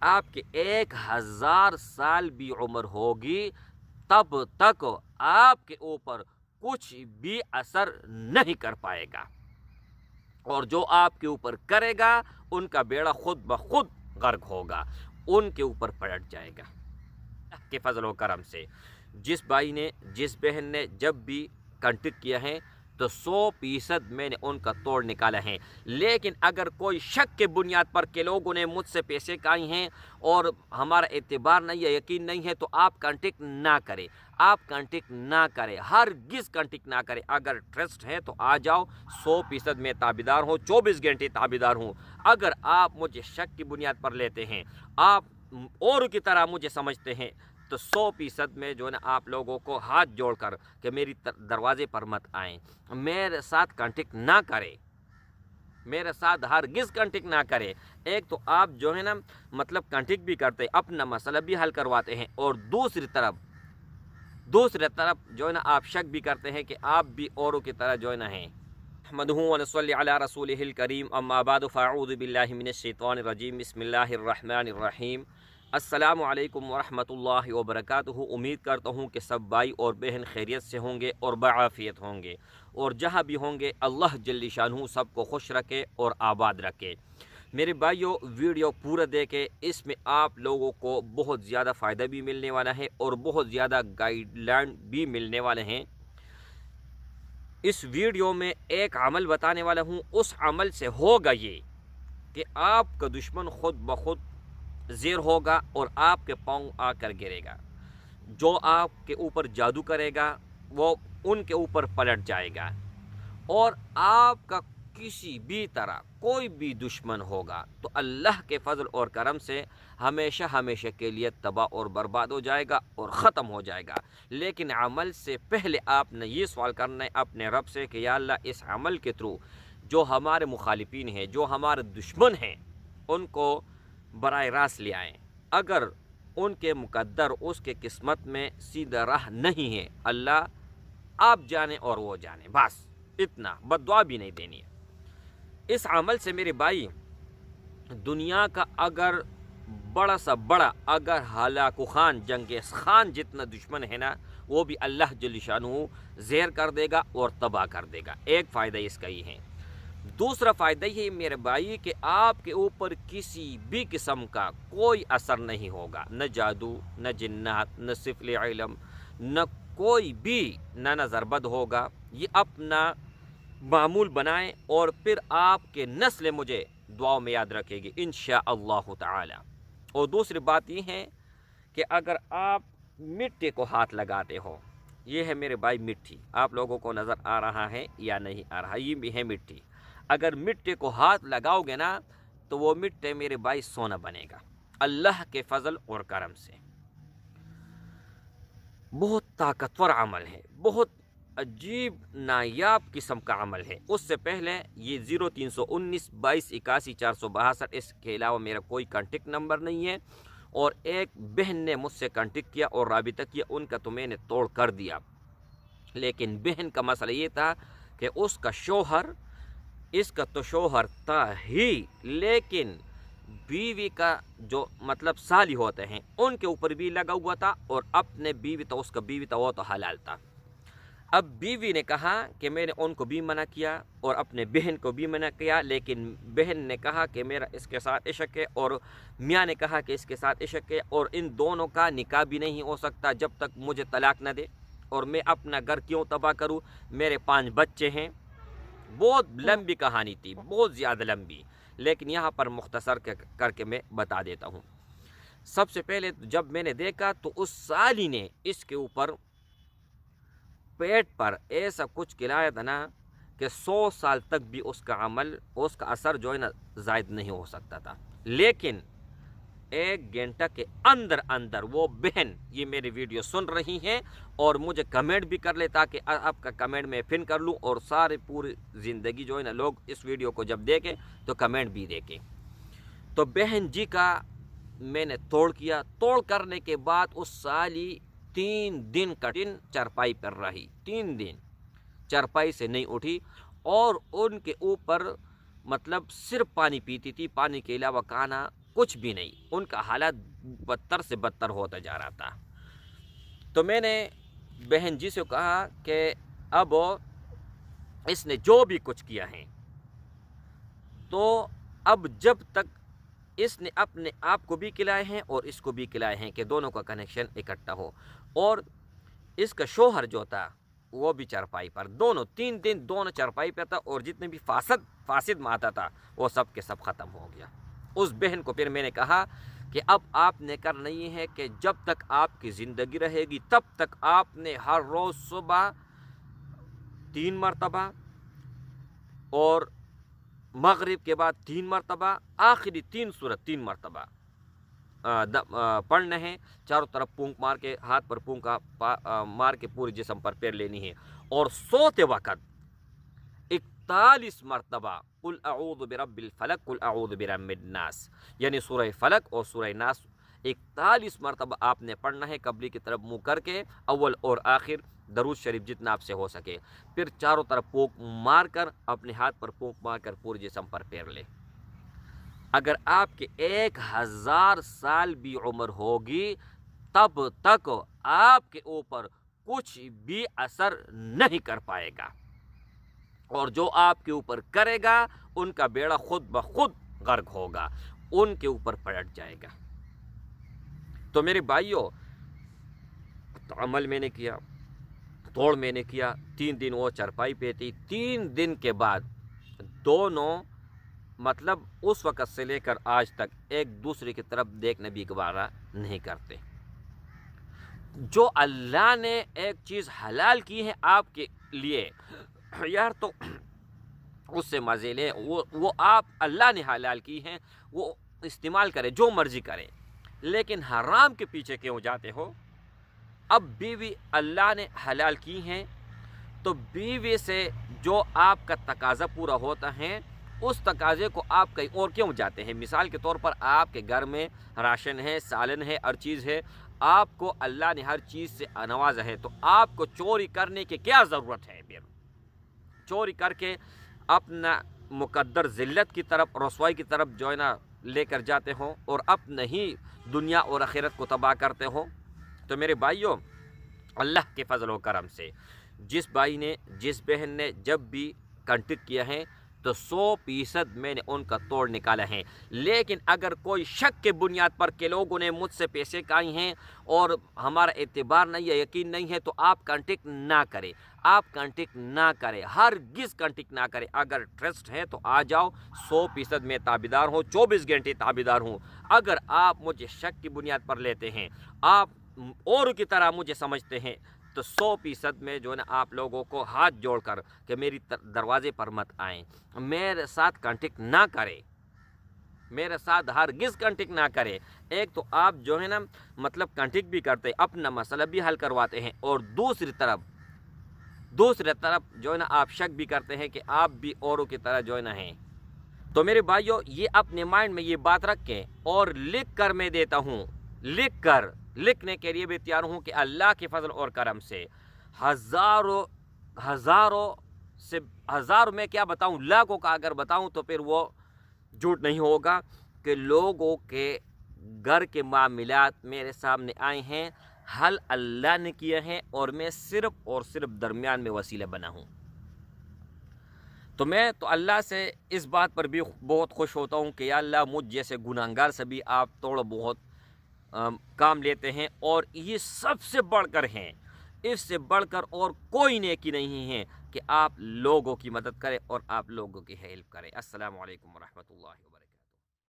آپ کے 1000 سال بھی عمر ہوگی تب تک آپ کے اوپر کچھ بھی اثر نہیں کر پائے گا، اور جو آپ کے اوپر کرے گا ان کا بیڑا خود بخود غرق ہوگا، ان کے اوپر پلٹ جائے گا اللہ کے فضل و کرم سے۔ جس بھائی نے جس بہن نے جب بھی کانٹیکٹ کیا ہے تو 100% میں نے ان کا توڑ نکالا ہے، لیکن اگر کوئی شک کے بنیاد پر کہ لوگوں نے مجھ سے پیسے کھائے ہیں اور ہمارا اعتبار نہیں ہے، یقین نہیں ہے، تو آپ کانٹیکٹ نہ کریں، آپ کانٹیکٹ نہ کریں، ہرگز کانٹیکٹ نہ کریں۔ اگر ٹرسٹ ہے تو آ جاؤ، 100% میں تابعدار ہوں، 24 گھنٹے تابعدار ہوں۔ اگر آپ مجھے شک کی بنیاد پر لیتے ہیں، آپ اور کی طرح مجھے سمجھتے ہیں، تو 100% میں جو ہے نا آپ لوگوں کو ہاتھ جوڑ کر کہ میری دروازے پر مت آئیں، میرے ساتھ کانٹیکٹ نہ کریں، میرے ساتھ ہرگز کانٹیکٹ نہ کریں۔ ایک تو آپ جو ہے نا مطلب کانٹیکٹ بھی کرتے، اپنا مسئلہ بھی حل کرواتے ہیں، اور دوسری طرف جو ہے نا آپ شک بھی کرتے ہیں کہ آپ بھی اوروں کی طرح جو ہے نا ہیں۔ احمدہ ونصلی علی رسولہ الکریم، اما بعد فاعوذ باللہ من الشیطان الرجیم، بسم اللہ الرحمن الرحیم۔ السلام علیکم ورحمۃ اللہ وبرکاتہ۔ امید کرتا ہوں کہ سب بھائی اور بہن خیریت سے ہوں گے اور بعافیت ہوں گے، اور جہاں بھی ہوں گے اللہ جل شانہ سب کو خوش رکھے اور آباد رکھے۔ میرے بھائیوں، ویڈیو پورا دیکھیں، اس میں آپ لوگوں کو بہت زیادہ فائدہ بھی ملنے والا ہے اور بہت زیادہ گائیڈ لائن بھی ملنے والے ہیں۔ اس ویڈیو میں ایک عمل بتانے والا ہوں، اس عمل سے ہوگا یہ کہ آپ کا دشمن خود بخود زیر ہوگا اور آپ کے پاؤں آ کر گرے گا۔ جو آپ کے اوپر جادو کرے گا وہ ان کے اوپر پلٹ جائے گا، اور آپ کا کسی بھی طرح کوئی بھی دشمن ہوگا تو اللہ کے فضل اور کرم سے ہمیشہ ہمیشہ کے لیے تباہ اور برباد ہو جائے گا اور ختم ہو جائے گا۔ لیکن عمل سے پہلے آپ نے یہ سوال کرنا ہے اپنے رب سے کہ یا اللہ، اس عمل کے تھرو جو ہمارے مخالفین ہیں، جو ہمارے دشمن ہیں، ان کو براہ راست لے آئیں۔ اگر ان کے مقدر، اس کے قسمت میں سیدھا راہ نہیں ہے، اللہ آپ جانیں اور وہ جانیں، بس اتنا، بد دعا بھی نہیں دینی ہے۔ اس عمل سے میرے بھائی، دنیا کا اگر بڑا سا بڑا، اگر ہلاکو خان جنگیز خان جتنا دشمن ہے نا، وہ بھی اللہ جل شانہ زہر کر دے گا اور تباہ کر دے گا۔ ایک فائدہ اس کا یہ ہے۔ دوسرا فائدہ یہ میرے بھائی کہ آپ کے اوپر کسی بھی قسم کا کوئی اثر نہیں ہوگا، نہ جادو، نہ جنات، نہ سفل علم، نہ کوئی بھی، نہ نظر بد ہوگا۔ یہ اپنا معمول بنائیں اور پھر آپ کے نسل مجھے دعاؤں میں یاد رکھے گی انشاءاللہ تعالی۔ اور دوسری بات یہ ہے کہ اگر آپ مٹی کو ہاتھ لگاتے ہو، یہ ہے میرے بھائی مٹی، آپ لوگوں کو نظر آ رہا ہے یا نہیں آ رہا، یہ بھی ہے مٹی۔ اگر مٹی کو ہاتھ لگاؤ گے نا تو وہ مٹی میرے بھائی سونا بنے گا اللہ کے فضل اور کرم سے۔ بہت طاقتور عمل ہے، بہت عجیب نایاب قسم کا عمل ہے۔ اس سے پہلے یہ 0319 22 81 462، اس کے علاوہ میرا کوئی کانٹیکٹ نمبر نہیں ہے، اور ایک بہن نے مجھ سے کانٹیکٹ کیا اور رابطہ کیا، ان کا تو میں نے توڑ کر دیا۔ لیکن بہن کا مسئلہ یہ تھا کہ اس کا شوہر، اس کا تو شوہر تھا ہی، لیکن بیوی کا جو مطلب سالی ہوتے ہیں ان کے اوپر بھی لگا ہوا تھا، اور اپنے بیوی تو اس کا بیوی تھا وہ تو حلال تھا۔ اب بیوی نے کہا کہ میں نے ان کو بھی منع کیا اور اپنے بہن کو بھی منع کیا، لیکن بہن نے کہا کہ میرا اس کے ساتھ عشق ہے، اور میاں نے کہا کہ اس کے ساتھ عشق ہے، اور ان دونوں کا نکاح بھی نہیں ہو سکتا جب تک مجھے طلاق نہ دے، اور میں اپنا گھر کیوں تباہ کروں، میرے 5 بچے ہیں۔ بہت لمبی کہانی تھی، بہت زیادہ لمبی، لیکن یہاں پر مختصر کر کے میں بتا دیتا ہوں۔ سب سے پہلے جب میں نے دیکھا تو اس سالی نے اس کے اوپر پیٹ پر ایسا کچھ کھلایا تھا نا کہ 100 سال تک بھی اس کا عمل، اس کا اثر جو ہے نا زائد نہیں ہو سکتا تھا۔ لیکن 1 گھنٹہ کے اندر اندر وہ بہن یہ میری ویڈیو سن رہی ہیں اور مجھے کمنٹ بھی کر لے تاکہ آپ کا کمنٹ میں پن کر لوں، اور سارے پوری زندگی جو ہے نا لوگ اس ویڈیو کو جب دیکھیں تو کمنٹ بھی دیکھیں۔ تو بہن جی کا میں نے توڑ کیا، توڑ کرنے کے بعد اس سالی 3 دن کا دن چرپائی پر رہی، 3 دن چرپائی سے نہیں اٹھی، اور ان کے اوپر مطلب صرف پانی پیتی تھی، پانی کے علاوہ کھانا کچھ بھی نہیں، ان کا حالات بدتر سے بدتر ہوتا جا رہا تھا۔ تو میں نے بہن جی سے کہا کہ اب اس نے جو بھی کچھ کیا ہے تو اب جب تک اس نے اپنے آپ کو بھی کھلائے ہیں اور اس کو بھی کھلائے ہیں کہ دونوں کا کنیکشن اکٹھا ہو، اور اس کا شوہر جو تھا وہ بھی چارپائی پر، دونوں 3 دن دونوں چارپائی پہ تھا، اور جتنے بھی فاسد ماتا تھا وہ سب کے سب ختم ہو گیا۔ اس بہن کو پھر میں نے کہا کہ اب آپ نے کر نہیں ہے کہ جب تک آپ کی زندگی رہے گی تب تک آپ نے ہر روز صبح 3 مرتبہ اور مغرب کے بعد 3 مرتبہ، آخری 3 سورت 3 مرتبہ پڑھنا ہے، چاروں طرف پونک مار کے، ہاتھ پر پونک مار کے پورے جسم پر پیر لینی ہے، اور سوتے وقت 41 مرتبہ قل اعوذ برب الفلق قل اعوذ برب الناس، یعنی سورہ فلق اور سورہ ناس 41 مرتبہ آپ نے پڑھنا ہے، قبلی کی طرف منہ کر کے، اول اور آخر درود شریف جتنا آپ سے ہو سکے، پھر چاروں طرف پونک مار کر، اپنے ہاتھ پر پونک مار کر پورے جسم پر پیر لے۔ اگر آپ کے 1000 سال بھی عمر ہوگی تب تک آپ کے اوپر کچھ بھی اثر نہیں کر پائے گا، اور جو آپ کے اوپر کرے گا ان کا بیڑا خود بخود غرق ہوگا، ان کے اوپر پلٹ جائے گا۔ تو میرے بھائیوں، عمل میں نے کیا، توڑ میں نے کیا، 3 دن وہ چرپائی پہ تھی، 3 دن کے بعد دونوں مطلب اس وقت سے لے کر آج تک ایک دوسرے کی طرف دیکھنے بھی گوارا نہیں کرتے۔ جو اللہ نے ایک چیز حلال کی ہے آپ کے لیے یار، تو اس سے مزے لیں، وہ آپ اللہ نے حلال کی ہیں، وہ استعمال کرے، جو مرضی کرے، لیکن حرام کے پیچھے کیوں جاتے ہو؟ اب بیوی اللہ نے حلال کی ہیں تو بیوی سے جو آپ کا تقاضا پورا ہوتا ہے اس تقاضے کو آپ کہیں اور کیوں جاتے ہیں؟ مثال کے طور پر آپ کے گھر میں راشن ہے، سالن ہے، ہر چیز ہے، آپ کو اللہ نے ہر چیز سے نوازا ہے، تو آپ کو چوری کرنے کی کیا ضرورت ہے؟ پھر چوری کر کے اپنا مقدر ذلت کی طرف، رسوائی کی طرف جو ہے نا لے کر جاتے ہوں، اور اپنا ہی دنیا اور آخرت کو تباہ کرتے ہوں۔ تو میرے بھائیوں، اللہ کے فضل و کرم سے جس بھائی نے، جس بہن نے جب بھی کانٹیکٹ کیا ہے تو 100% میں نے ان کا توڑ نکالا ہے، لیکن اگر کوئی شک کے بنیاد پر کہ لوگوں نے مجھ سے پیسے کھائے ہیں اور ہمارا اعتبار نہیں ہے، یقین نہیں ہے، تو آپ کانٹیکٹ نہ کریں، آپ کانٹیکٹ نہ کریں، ہرگز کانٹیکٹ نہ کریں۔ اگر ٹرسٹ ہے تو آ جاؤ، 100% میں تابعدار ہوں، 24 گھنٹے تابعدار ہوں۔ اگر آپ مجھے شک کی بنیاد پر لیتے ہیں، آپ اور کی طرح مجھے سمجھتے ہیں، تو 100% میں جو ہے نا آپ لوگوں کو ہاتھ جوڑ کر کہ میری دروازے پر مت آئیں، میرے ساتھ کانٹیکٹ نہ کریں، میرے ساتھ ہرگز کانٹیکٹ نہ کریں۔ ایک تو آپ جو ہے نا مطلب کانٹیکٹ بھی کرتے ہیں، اپنا مسئلہ بھی حل کرواتے ہیں، اور دوسری طرف جو ہے نا آپ شک بھی کرتے ہیں کہ آپ بھی اوروں کی طرح جو ہے نا ہیں۔ تو میرے بھائیوں، یہ اپنے مائنڈ میں یہ بات رکھیں، اور لکھ کر میں دیتا ہوں، لکھنے کے لیے بھی تیار ہوں کہ اللہ کے فضل اور کرم سے ہزاروں میں کیا بتاؤں، لاکھوں کا اگر بتاؤں تو پھر وہ جھوٹ نہیں ہوگا کہ لوگوں کے گھر کے معاملات میرے سامنے آئے ہیں، حل اللہ نے کیا ہے، اور میں صرف اور صرف درمیان میں وسیلہ بنا ہوں۔ تو میں تو اللہ سے اس بات پر بھی بہت خوش ہوتا ہوں کہ یا اللہ، مجھ جیسے گناہگار سے بھی آپ تھوڑا بہت کام لیتے ہیں، اور یہ سب سے بڑھ کر ہیں، اس سے بڑھ کر اور کوئی نیکی نہیں ہے کہ آپ لوگوں کی مدد کریں اور آپ لوگوں کی ہیلپ کریں۔ السلام علیکم ورحمۃ اللہ وبرکاتہ۔